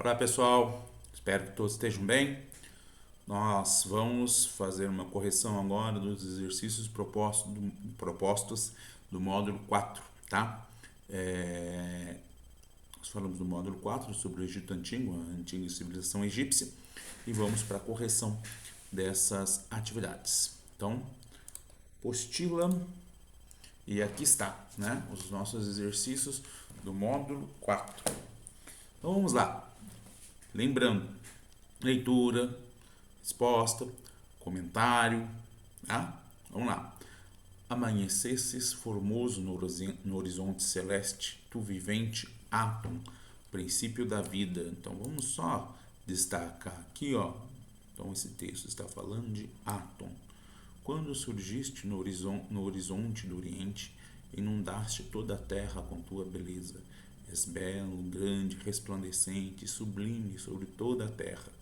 Olá pessoal, espero que todos estejam bem. Nós vamos fazer uma correção agora dos exercícios propostos do módulo 4, tá? Nós falamos do módulo 4 sobre o Egito Antigo, a antiga civilização egípcia, e vamos para a correção dessas atividades. Então, apostila, e aqui está, né? Os nossos exercícios do módulo 4. Então vamos lá. Lembrando, leitura, resposta, comentário, tá? Vamos lá. Amanhecesses formoso no horizonte celeste, tu vivente átomo, princípio da vida. Então vamos só destacar aqui, ó. Então esse texto está falando de átomo. Quando surgiste no horizonte do Oriente, inundaste toda a terra com tua beleza. És belo, grande, resplandecente, sublime sobre toda a terra.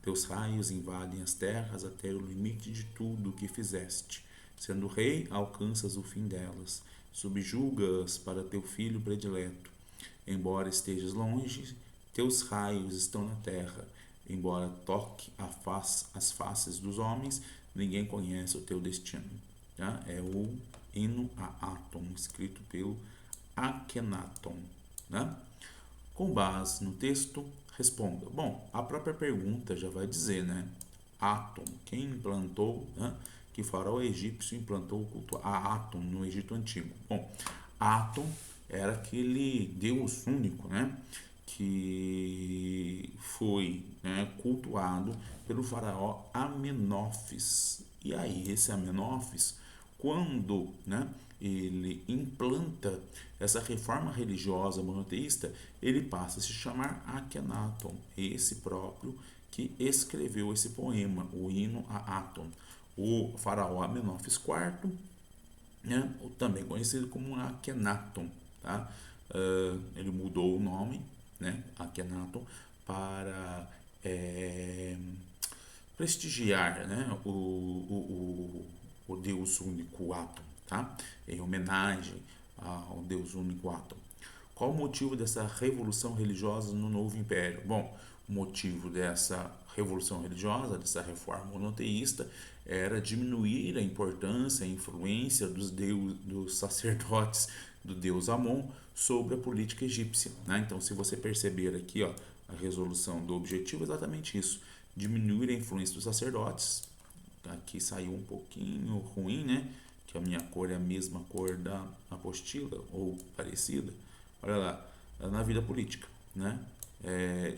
Teus raios invadem as terras até o limite de tudo o que fizeste. Sendo rei, alcanças o fim delas. Subjuga-as para teu filho predileto. Embora estejas longe, teus raios estão na terra. Embora toque as faces dos homens, ninguém conhece o teu destino. Tá? É o hino a Atom, escrito pelo Akhenaton. Né? Com base no texto, responda. Bom, a própria pergunta já vai dizer, né? Atom, quem implantou, né? Que faraó egípcio implantou o culto a Atom no Egito Antigo? Bom, Atom era aquele deus único, né? Que foi, né, cultuado pelo faraó Amenófis. E aí, esse Amenófis, quando, né, ele implanta essa reforma religiosa monoteísta, ele passa a se chamar Akhenaton, esse próprio que escreveu esse poema, o hino a Aton. O faraó Amenófis IV, né, também conhecido como Akhenaton, tá? Ele mudou o nome, né, Akhenaton, para prestigiar, né, o Deus único Atom, tá? Em homenagem ao Deus único Atom. Qual o motivo dessa revolução religiosa no novo império? Bom, o motivo dessa revolução religiosa, dessa reforma monoteísta, era diminuir a importância e a influência dos sacerdotes do deus Amon sobre a política egípcia. Né? Então, se você perceber aqui, ó, a resolução do objetivo é exatamente isso: diminuir a influência dos sacerdotes. Aqui saiu um pouquinho ruim, né? Que a minha cor é a mesma cor da apostila, ou parecida. Olha lá, na vida política, né?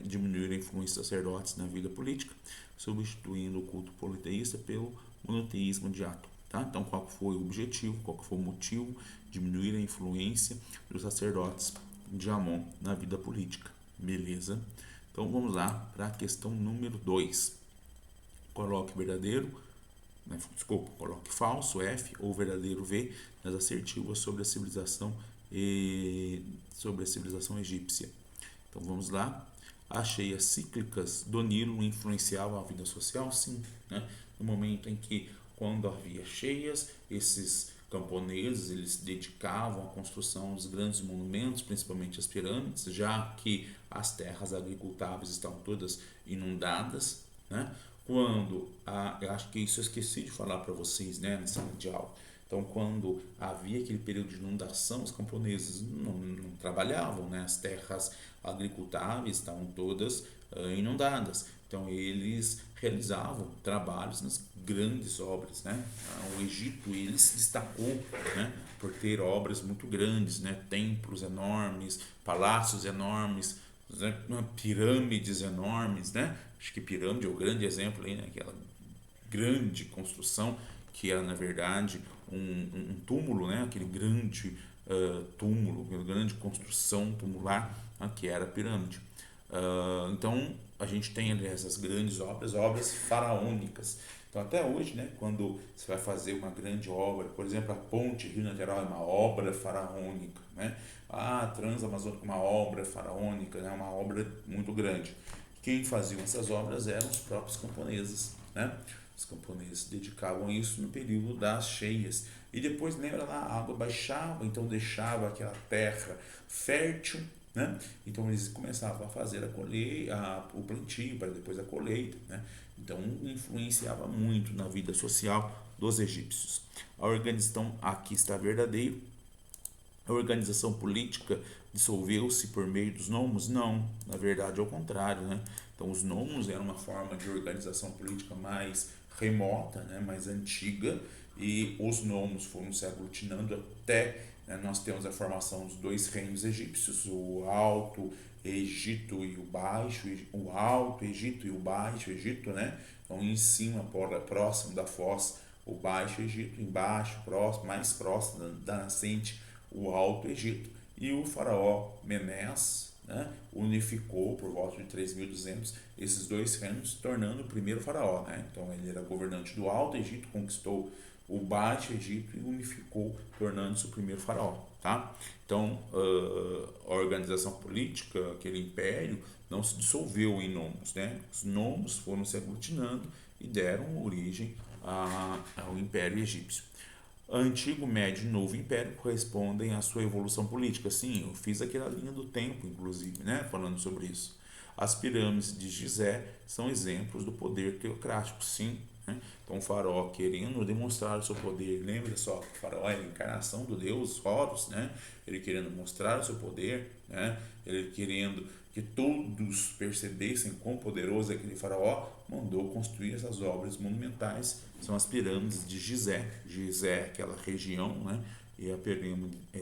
Diminuir a influência dos sacerdotes na vida política, substituindo o culto politeísta pelo monoteísmo de Atom. Tá? Então, qual foi o objetivo, qual foi o motivo? Diminuir a influência dos sacerdotes de Amon na vida política. Beleza? Então, vamos lá para a questão número 2. Coloque verdadeiro, desculpa, coloque falso F ou verdadeiro V nas assertivas sobre a civilização egípcia. Então vamos lá. As cheias cíclicas do Nilo influenciavam a vida social? Sim. Né? No momento em que, quando havia cheias, esses camponeses eles se dedicavam à construção dos grandes monumentos, principalmente as pirâmides, já que as terras agricultáveis estavam todas inundadas. Né? Eu acho que isso eu esqueci de falar para vocês, né, nessa sala de aula. Então, quando havia aquele período de inundação, os camponeses não trabalhavam, né? As terras agricultáveis estavam todas inundadas. Então, eles realizavam trabalhos nas grandes obras, né? O Egito, ele se destacou, né, por ter obras muito grandes, né? Templos enormes, palácios enormes, né? Pirâmides enormes, né? Acho que pirâmide é o grande exemplo aí, né? Aquela grande construção que era na verdade um túmulo, né? Aquele grande túmulo, aquela grande construção tumular, né? Que era a pirâmide. Então a gente tem ali essas grandes obras, obras faraônicas. Então até hoje, né, quando você vai fazer uma grande obra, por exemplo, a ponte Rio-Niterói é uma obra faraônica, né? A Transamazônica uma obra faraônica, né? Uma obra muito grande. Quem fazia essas obras eram os próprios camponeses, né? Os camponeses dedicavam isso no período das cheias. E depois, lembra lá, a água baixava, então deixava aquela terra fértil, né? Então eles começavam a fazer o plantio para depois a colheita, né? Então influenciava muito na vida social dos egípcios. Aqui está verdadeiro. A organização política dissolveu-se por meio dos nomos? Não, na verdade é o contrário, né? Então os nomos eram uma forma de organização política mais remota, né, mais antiga, e os nomos foram se aglutinando até, né, nós temos a formação dos dois reinos egípcios, o Alto Egito e o Baixo, o Alto Egito e o Baixo Egito, né? Então em cima, próximo da foz, o Baixo Egito, embaixo, próximo, mais próximo da nascente, o Alto Egito. E o faraó Menés, né, unificou por volta de 3.200 esses dois reinos, tornando o primeiro faraó, né? Então ele era governante do Alto Egito, conquistou o Baixo Egito e unificou, tornando-se o primeiro faraó, tá? Então a organização política, aquele império, não se dissolveu em nomos, né? Os nomos foram se aglutinando e deram origem ao Império Egípcio. Antigo, Médio e Novo Império correspondem à sua evolução política. Sim, eu fiz aquela linha do tempo, inclusive, né, falando sobre isso. As pirâmides de Gizé são exemplos do poder teocrático, sim. Né? Então, o faraó querendo demonstrar o seu poder. Lembra só que o faraó é a encarnação do deus Horus, né? Ele querendo mostrar o seu poder, né? Ele querendo que todos percebessem quão poderoso é aquele faraó, mandou construir essas obras monumentais, são as pirâmides de Gizé. Gizé é aquela região, né? E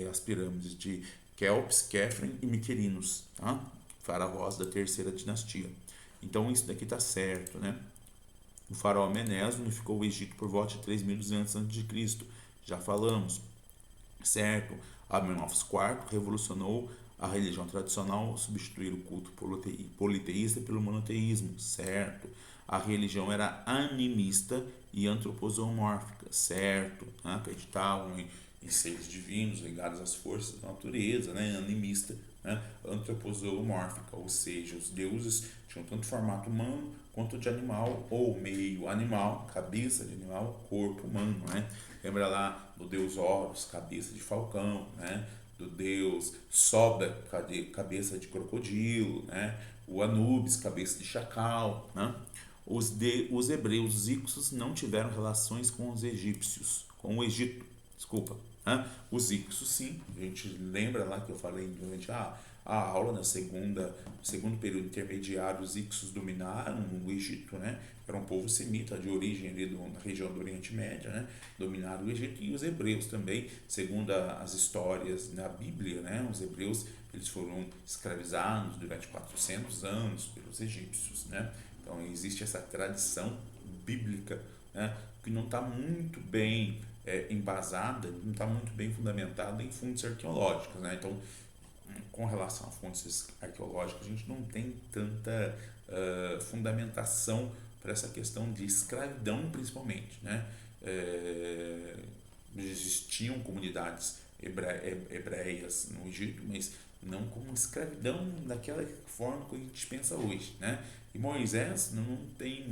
as pirâmides de Kelps, Kefren e Miquerinos, tá? Faraós da terceira dinastia. Então isso daqui está certo, né? O faraó Menés unificou o Egito por volta de 3.200 a.C. Já falamos, certo? Amenófis IV revolucionou a religião tradicional ao substituir o culto politeísta pelo monoteísmo, certo? A religião era animista e antroposomórfica, certo? Acreditavam em seres divinos ligados às forças da natureza, né? Animista, né? Antroposomórfica, ou seja, os deuses tinham tanto formato humano quanto de animal, ou meio animal, cabeça de animal, corpo humano, né? Lembra lá do deus Horus, cabeça de falcão, né? Do deus Soda, cabeça de crocodilo, né? O Anubis, cabeça de chacal, né? Os hebreus, os ixos, não tiveram relações com os egípcios, com o Egito, desculpa. Né? Os ixos, sim, a gente lembra lá que eu falei durante a aula, no segundo período intermediário, os ixos dominaram o Egito, né? Era um povo semita de origem ali na região do Oriente Médio, né? Dominaram o Egito, e os hebreus também, segundo as histórias na Bíblia, né? Os hebreus, eles foram escravizados durante 400 anos pelos egípcios, né? Então existe essa tradição bíblica, né, que não está muito bem embasada, não está muito bem fundamentada em fontes arqueológicas, né? Então, com relação a fontes arqueológicas, a gente não tem tanta fundamentação para essa questão de escravidão, principalmente, né? Existiam comunidades hebreias no Egito, mas não como escravidão daquela forma que a gente pensa hoje, né? E Moisés não tem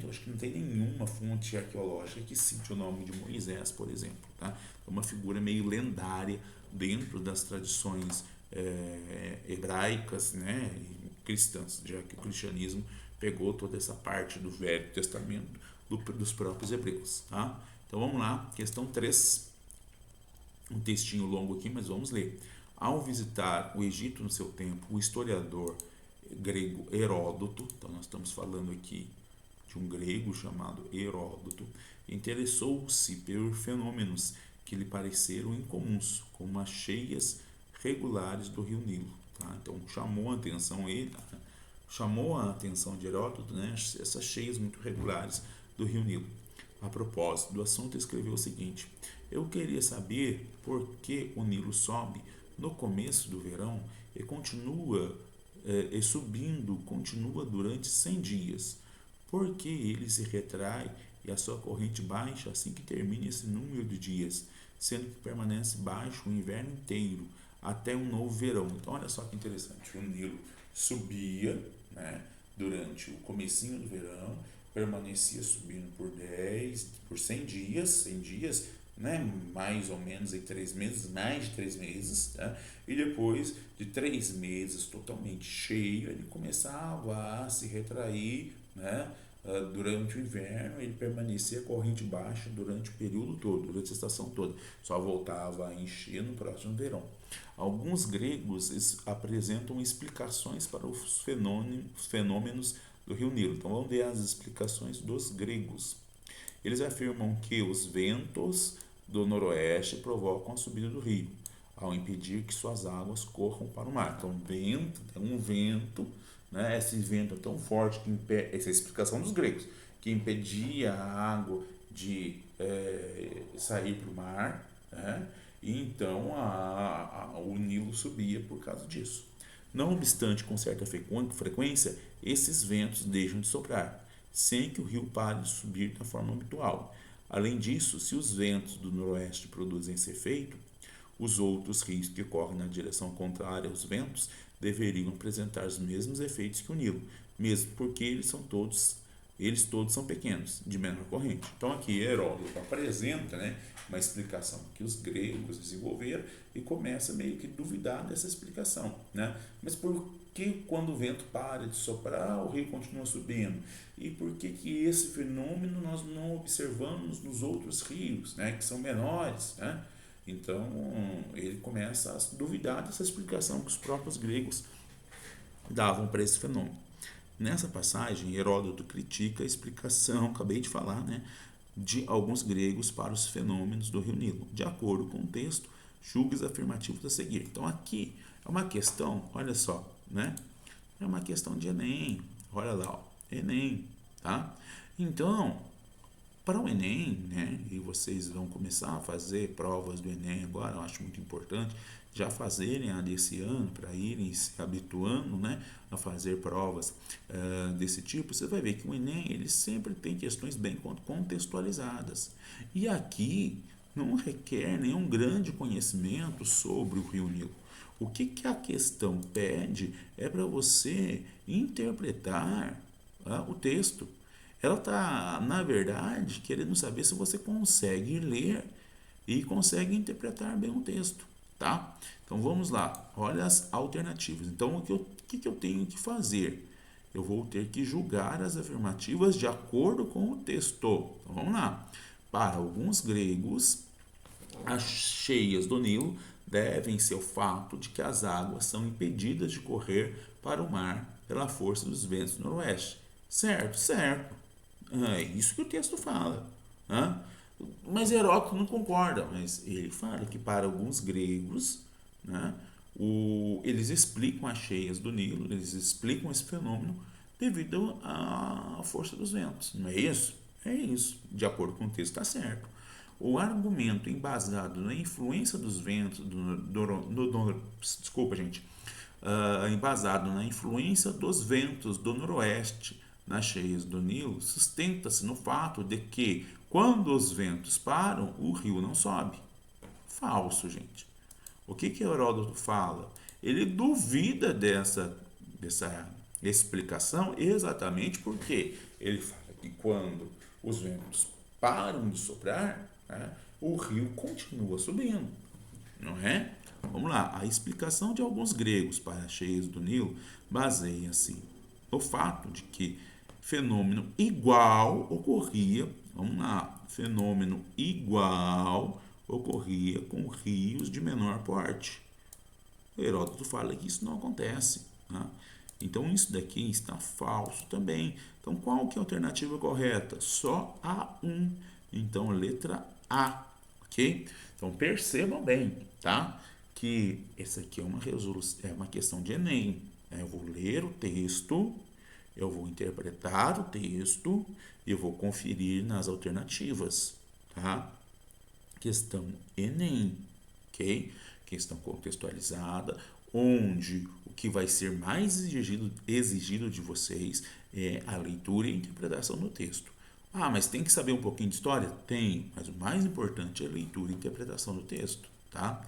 acho que não tem nenhuma fonte arqueológica que cite o nome de Moisés, por exemplo, tá? É uma figura meio lendária dentro das tradições hebraicas, né, e cristãs, já que o cristianismo pegou toda essa parte do Velho Testamento dos próprios hebreus, tá? Então vamos lá, questão 3, um textinho longo aqui, mas vamos ler. Ao visitar o Egito no seu tempo, o historiador grego Heródoto, então nós estamos falando aqui de um grego chamado Heródoto, interessou-se por fenômenos que lhe pareceram incomuns, como as cheias regulares do rio Nilo. Tá? Então chamou a atenção de Heródoto, né, essas cheias muito regulares do rio Nilo. A propósito do assunto, escreveu o seguinte: eu queria saber por que o Nilo sobe no começo do verão e continua durante 100 dias. Por que ele se retrai e a sua corrente baixa assim que termina esse número de dias, sendo que permanece baixo o inverno inteiro até um novo verão? Então olha só que interessante, o Nilo subia, né, durante o comecinho do verão, permanecia subindo por 100 dias, né, mais ou menos em 3 meses, mais de 3 meses, tá? E depois de 3 meses totalmente cheio, ele começava a se retrair, né? Durante o inverno, ele permanecia corrente baixa durante o período todo, durante a estação toda, só voltava a encher no próximo verão. Alguns gregos apresentam explicações para os fenômenos do rio Nilo. Então vamos ver as explicações dos gregos. Eles afirmam que os ventos do noroeste provocam a subida do rio, ao impedir que suas águas corram para o mar. Então, vento, tem um vento, né? Esse vento é tão forte que impede, essa é a explicação dos gregos, que impedia a água de sair para o mar, né? E então o Nilo subia por causa disso. Não obstante, com certa frequência, esses ventos deixam de soprar, sem que o rio pare de subir da forma habitual. Além disso, se os ventos do noroeste produzem esse efeito, os outros rios que correm na direção contrária aos ventos deveriam apresentar os mesmos efeitos que o Nilo, mesmo porque eles todos são pequenos, de menor corrente. Então aqui Heródoto apresenta, né, uma explicação que os gregos desenvolveram e começa meio que duvidar dessa explicação, né? Mas por que quando o vento para de soprar, o rio continua subindo? E por que que esse fenômeno nós não observamos nos outros rios, né, que são menores, né? Então ele começa a duvidar dessa explicação que os próprios gregos davam para esse fenômeno. Nessa passagem, Heródoto critica a explicação, acabei de falar, né, de alguns gregos para os fenômenos do rio Nilo. De acordo com o texto, julgue os afirmativos a seguir. Então aqui é uma questão, olha só, né? É uma questão de Enem. Olha lá, ó, Enem, tá? Então, para o Enem, né, e vocês vão começar a fazer provas do Enem agora, eu acho muito importante já fazerem a desse ano, para irem se habituando, né, a fazer provas desse tipo. Você vai ver que o Enem ele sempre tem questões bem contextualizadas. E aqui não requer nenhum grande conhecimento sobre o Rio Nilo. O que a questão pede é para você interpretar o texto. Ela está, na verdade, querendo saber se você consegue ler e consegue interpretar bem o texto, tá? Então vamos lá, olha as alternativas. Então o que eu tenho que fazer? Eu vou ter que julgar as afirmativas de acordo com o texto. Então vamos lá. Para alguns gregos, as cheias do Nilo devem ser o fato de que as águas são impedidas de correr para o mar pela força dos ventos do noroeste. Certo, certo. É isso que o texto fala. Né? Mas Heródoto não concorda, mas ele fala que para alguns gregos, né, eles explicam as cheias do Nilo, eles explicam esse fenômeno devido à força dos ventos. Não é isso? É isso. De acordo com o texto, está certo. O argumento embasado na influência dos ventos desculpa, gente, embasado na influência dos ventos do noroeste nas cheias do Nilo sustenta-se no fato de que quando os ventos param, o rio não sobe. Falso, gente. O que Heródoto fala? Ele duvida dessa explicação exatamente porque ele fala que quando os ventos param de soprar, né, o rio continua subindo, não é? Vamos lá, a explicação de alguns gregos para as cheias do Nilo baseia-se no fato de que fenômeno igual ocorria, vamos lá, fenômeno igual ocorria com rios de menor porte. Heródoto fala que isso não acontece, né? Então isso daqui está falso também. Então qual que é a alternativa correta? Só A1. Então letra A, ok? Então percebam bem, tá? Que essa aqui é uma resolução, é uma questão de Enem. Eu vou ler o texto, eu vou interpretar o texto e eu vou conferir nas alternativas, tá? Questão Enem, ok? Questão contextualizada, onde o que vai ser mais exigido de vocês é a leitura e a interpretação do texto. Ah, mas tem que saber um pouquinho de história? Tem, mas o mais importante é a leitura e interpretação do texto, tá?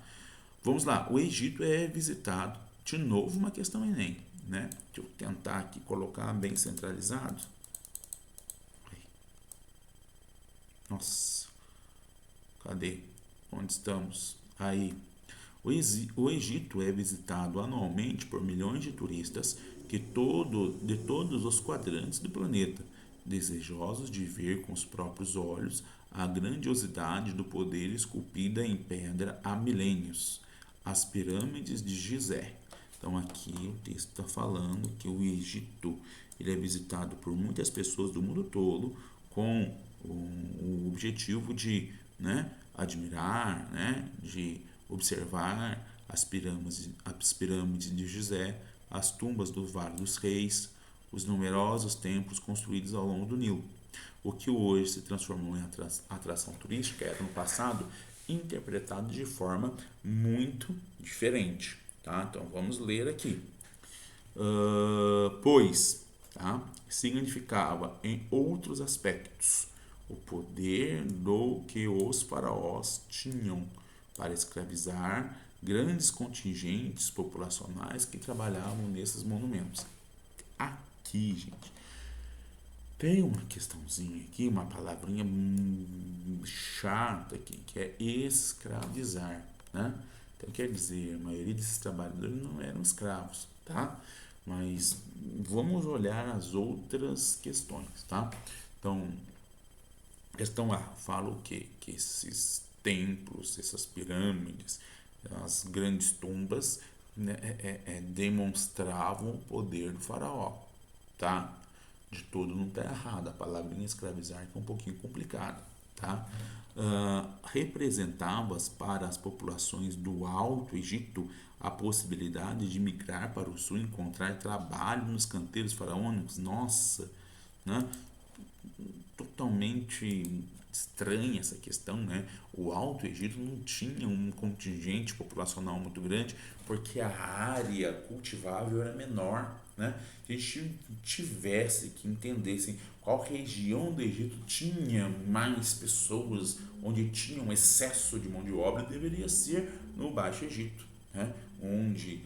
Vamos lá, o Egito é visitado, de novo uma questão Enem, né? Deixa eu tentar aqui colocar bem centralizado. Nossa, Cadê? Onde estamos? Aí. O Egito é visitado anualmente por milhões de turistas de todos os quadrantes do planeta, desejosos de ver com os próprios olhos a grandiosidade do poder esculpida em pedra há milênios, as pirâmides de Gizé. Então aqui o texto está falando que o Egito ele é visitado por muitas pessoas do mundo todo com o objetivo de, né, admirar, né, de observar as pirâmides de Gizé, as tumbas do Vale dos Reis, os numerosos templos construídos ao longo do Nilo. O que hoje se transformou em atração turística era no passado interpretado de forma muito diferente. Tá? Então vamos ler aqui. Pois, tá? Significava em outros aspectos o poder do que os faraós tinham para escravizar grandes contingentes populacionais que trabalhavam nesses monumentos. Aqui, gente, tem uma questãozinha aqui, uma palavrinha chata aqui, que é escravizar, né? Então quer dizer, a maioria desses trabalhadores não eram escravos, tá? Mas vamos olhar as outras questões, tá? Então, questão A, fala o quê? Que esses templos, essas pirâmides, as grandes tumbas, né, demonstravam o poder do faraó, tá? De todo não está errado, a palavrinha escravizar é um pouquinho complicada, tá? Representava para as populações do Alto Egito a possibilidade de migrar para o sul e encontrar trabalho nos canteiros faraônicos. Nossa, né? Totalmente estranha essa questão, né? O Alto Egito não tinha um contingente populacional muito grande porque a área cultivável era menor, né? Se a gente tivesse que entendesse qual região do Egito tinha mais pessoas, onde tinha um excesso de mão de obra, deveria ser no Baixo Egito, né? Onde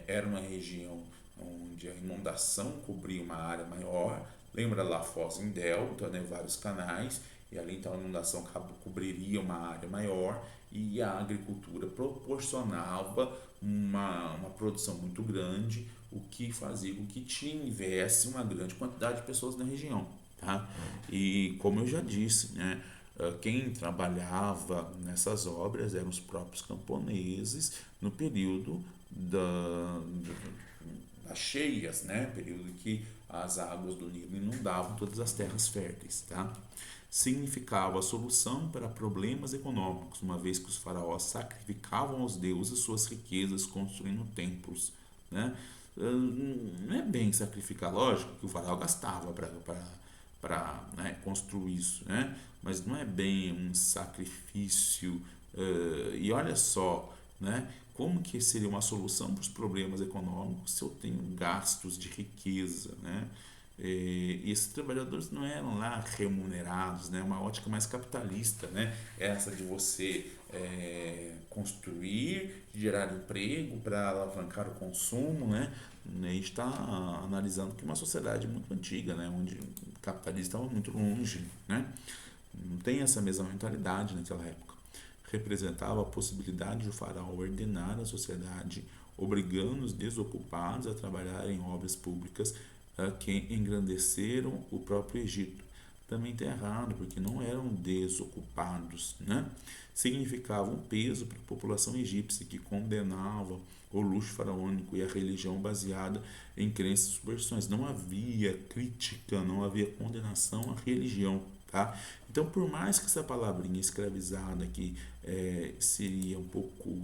era uma região onde a inundação cobria uma área maior. Lembra lá Foz em Delta, né, vários canais, e ali então a inundação cobriria uma área maior e a agricultura proporcionava uma produção muito grande, o que fazia com que tivesse uma grande quantidade de pessoas na região. Tá? E como eu já disse, né, quem trabalhava nessas obras eram os próprios camponeses no período das cheias, né? Período que as águas do Nilo inundavam todas as terras férteis, tá? Significava a solução para problemas econômicos, uma vez que os faraós sacrificavam aos deuses suas riquezas construindo templos, né? Não é bem sacrificar, lógico que o faraó gastava para né, construir isso, né? Mas não é bem um sacrifício. E olha só, né? Como que seria uma solução para os problemas econômicos se eu tenho gastos de riqueza, né? E esses trabalhadores não eram lá remunerados, né? Uma ótica mais capitalista, né? Essa de você construir, gerar emprego para alavancar o consumo, né? A gente está analisando que uma sociedade muito antiga, né? Onde o capitalismo estava muito longe, né? Não tem essa mesma mentalidade naquela época. Representava a possibilidade de o faraó ordenar a sociedade, obrigando os desocupados a trabalhar em obras públicas que engrandeceram o próprio Egito. Também está errado, porque não eram desocupados, né? Significava um peso para a população egípcia que condenava o luxo faraônico e a religião baseada em crenças e superstições. Não havia crítica, não havia condenação à religião, tá? Então, por mais que essa palavrinha escravizada aqui seria um pouco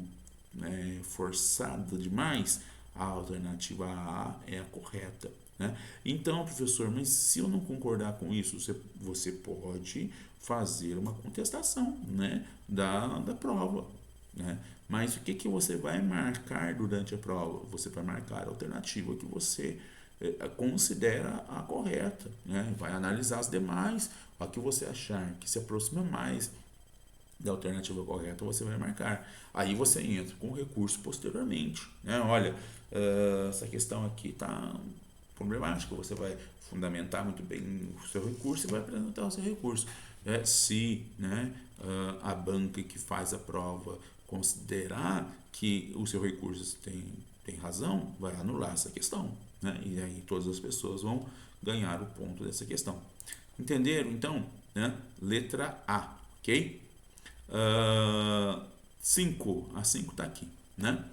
forçada demais, a alternativa A é a correta, né? Então, professor, mas se eu não concordar com isso, você pode fazer uma contestação, né, da prova, né? Mas o que você vai marcar durante a prova? Você vai marcar a alternativa que você considera a correta, né? Vai analisar as demais, a que você achar que se aproxima mais da alternativa correta, você vai marcar. Aí você entra com o recurso posteriormente, né? Olha, essa questão aqui está problemática, você vai fundamentar muito bem o seu recurso e vai apresentar o seu recurso. se, né, a banca que faz a prova considerar que o seu recurso tem razão, vai anular essa questão, né? E aí todas as pessoas vão ganhar o ponto dessa questão. Entenderam? Então, né? Letra A, ok? 5, a 5 está aqui, né?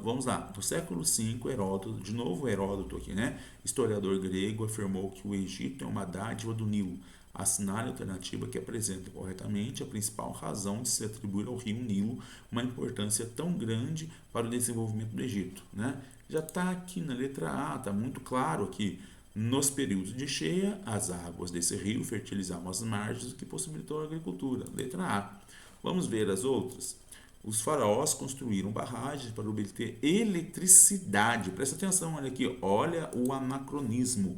Vamos lá, no século V, Heródoto, de novo Heródoto aqui, né? Historiador grego afirmou que o Egito é uma dádiva do Nilo, assinale a alternativa que apresenta corretamente a principal razão de se atribuir ao rio Nilo uma importância tão grande para o desenvolvimento do Egito, né? Já está aqui na letra A, está muito claro aqui. Nos períodos de cheia, as águas desse rio fertilizavam as margens, o que possibilitou a agricultura. Letra A. Vamos ver as outras. Os faraós construíram barragens para obter eletricidade. Presta atenção, olha aqui, olha o anacronismo.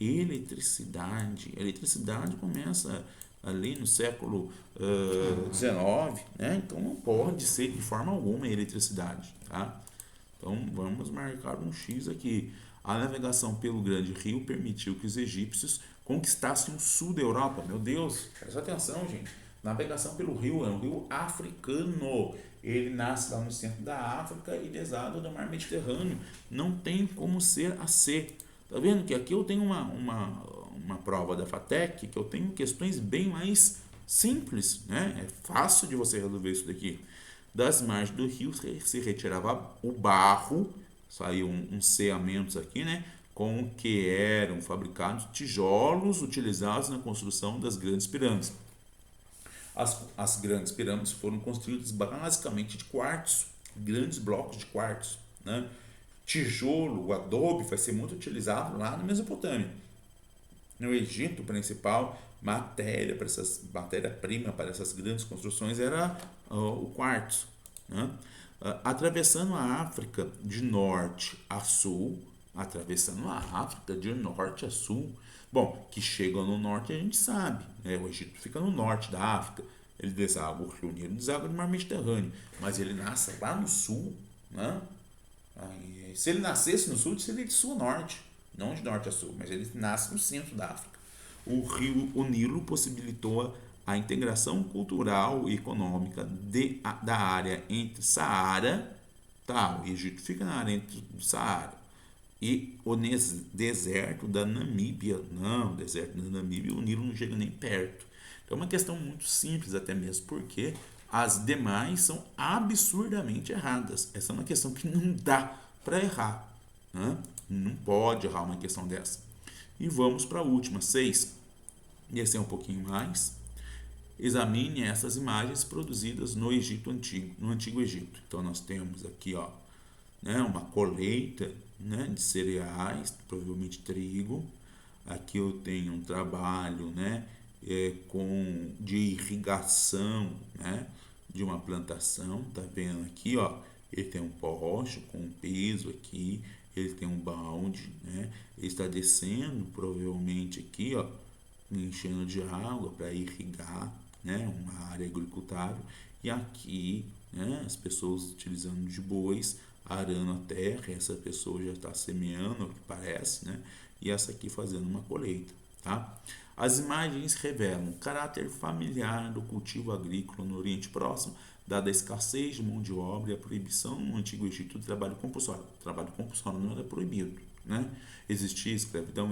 Eletricidade. A eletricidade começa ali no século XIX, né? Então não pode ser de forma alguma eletricidade, tá? Então vamos marcar um X aqui. A navegação pelo grande rio permitiu que os egípcios conquistassem o sul da Europa. Meu Deus, presta atenção, gente. Navegação pelo rio é um rio africano. Ele nasce lá no centro da África e deságua do mar Mediterrâneo. Não tem como ser a C. Tá vendo que aqui eu tenho uma prova da FATEC que eu tenho questões bem mais simples, né? É fácil de você resolver isso daqui. Das margens do rio se retirava o barro, saiu uns ceamentos aqui, né? Com que eram fabricados tijolos utilizados na construção das grandes pirâmides. As grandes pirâmides foram construídas basicamente de quartzo, grandes blocos de quartzo, né? Tijolo, o adobe vai ser muito utilizado lá na Mesopotâmia. No Egito, principal matéria-prima para essas grandes construções era o quartzo, né? Atravessando a África de norte a sul, bom, que chegam no norte a gente sabe, né? O Egito fica no norte da África, ele deságua o Rio Nilo, deságua no mar Mediterrâneo, mas ele nasce lá no sul, né? Aí, se ele nascesse no sul, seria de sul a norte, não de norte a sul, mas ele nasce no centro da África. O Nilo possibilitou a integração cultural e econômica da área entre Saara, tá? O Egito fica na área entre o Saara e o deserto da Namíbia. Não, o deserto da Namíbia, o Nilo não chega nem perto. Então é uma questão muito simples, até mesmo porque as demais são absurdamente erradas. Essa é uma questão que não dá para errar, né? Não pode errar uma questão dessa. E vamos para a última, 6. Esse é um pouquinho mais. Examine essas imagens produzidas no Egito Antigo, no Antigo Egito. Então nós temos aqui, ó, né, uma colheita, né, de cereais, provavelmente trigo. Aqui eu tenho um trabalho, né, de irrigação, né, de uma plantação. Tá vendo aqui, ó, ele tem um poste com um peso aqui, ele tem um balde, né, ele está descendo provavelmente aqui, ó, enchendo de água para irrigar, né, uma área agricultável, e aqui, né, as pessoas utilizando de bois, arando a terra. Essa pessoa já está semeando, o que parece, né, e essa aqui fazendo uma colheita, tá? As imagens revelam o caráter familiar do cultivo agrícola no Oriente Próximo, dada a escassez de mão de obra e a proibição no Antigo Egito do trabalho compulsório. O trabalho compulsório não era proibido, né? Existia escravidão,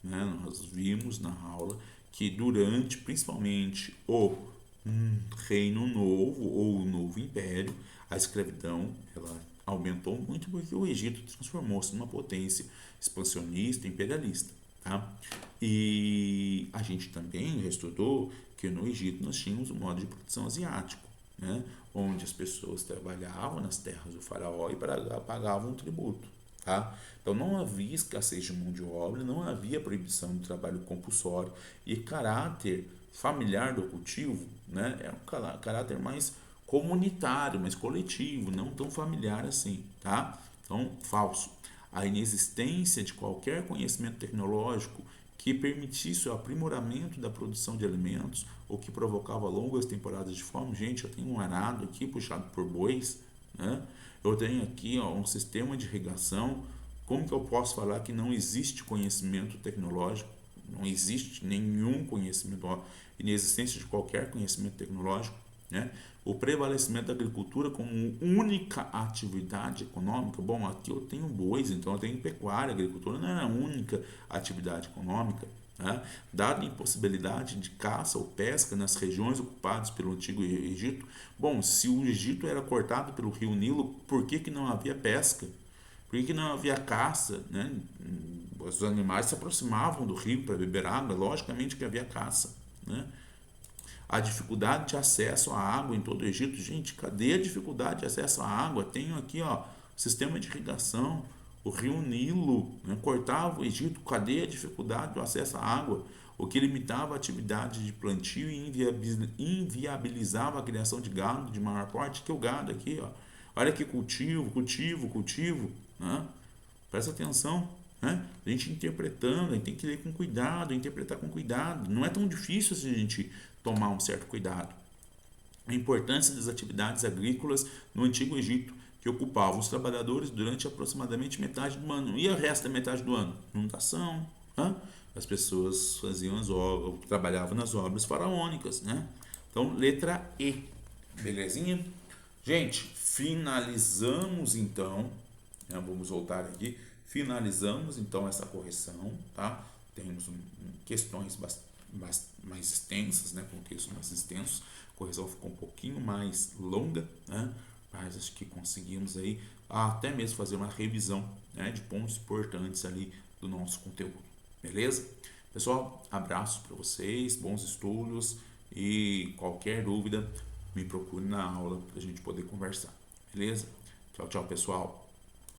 né? Nós vimos na aula que durante, principalmente, o Reino Novo ou o Novo Império, a escravidão ela aumentou muito porque o Egito transformou-se numa potência expansionista, imperialista, tá? E a gente também já estudou que no Egito nós tínhamos um modo de produção asiático, né? Onde as pessoas trabalhavam nas terras do faraó e pagavam um tributo, tá? Então não havia escassez de mão de obra, não havia proibição do trabalho compulsório e caráter familiar do cultivo, né? É um caráter mais comunitário, mais coletivo, não tão familiar assim, tá? Então, falso. A inexistência de qualquer conhecimento tecnológico que permitisse o aprimoramento da produção de alimentos ou que provocava longas temporadas de fome. Gente, eu tenho um arado aqui puxado por bois, né? Eu tenho aqui, ó, um sistema de irrigação. Como que eu posso falar que não existe conhecimento tecnológico Não existe nenhum conhecimento, inexistência de qualquer conhecimento tecnológico, né? O prevalecimento da agricultura como única atividade econômica. Bom, aqui eu tenho bois, então eu tenho pecuária, agricultura não é a única atividade econômica, né? Dada a impossibilidade de caça ou pesca nas regiões ocupadas pelo Antigo Egito. Bom, se o Egito era cortado pelo rio Nilo, por que que não havia pesca? Por que não havia caça, né? Os animais se aproximavam do rio para beber água, logicamente que havia caça, né? A dificuldade de acesso à água em todo o Egito. Gente, cadê a dificuldade de acesso à água? Tenho aqui, ó, sistema de irrigação, o rio Nilo, né? Cortava o Egito. Cadê a dificuldade do acesso à água? O que limitava a atividade de plantio e inviabilizava a criação de gado de maior porte, que é o gado aqui, ó. Olha que cultivo, né? Presta atenção, né? A gente interpretando, a gente tem que ler com cuidado, interpretar com cuidado. Não é tão difícil se a gente tomar um certo cuidado. A importância das atividades agrícolas no Antigo Egito, que ocupavam os trabalhadores durante aproximadamente metade do ano. E o resto da metade do ano? Inundação, né? As pessoas faziam as obras, trabalhavam nas obras faraônicas, né? Então, letra E. Belezinha? Gente, finalizamos então, né, vamos voltar aqui, finalizamos então essa correção, tá? Temos questões mais extensas, né, contexto mais extenso, a correção ficou um pouquinho mais longa, né, mas acho que conseguimos aí até mesmo fazer uma revisão, né, de pontos importantes ali do nosso conteúdo, beleza? Pessoal, abraços para vocês, bons estudos e qualquer dúvida me procure na aula para a gente poder conversar, beleza? Tchau, tchau, pessoal.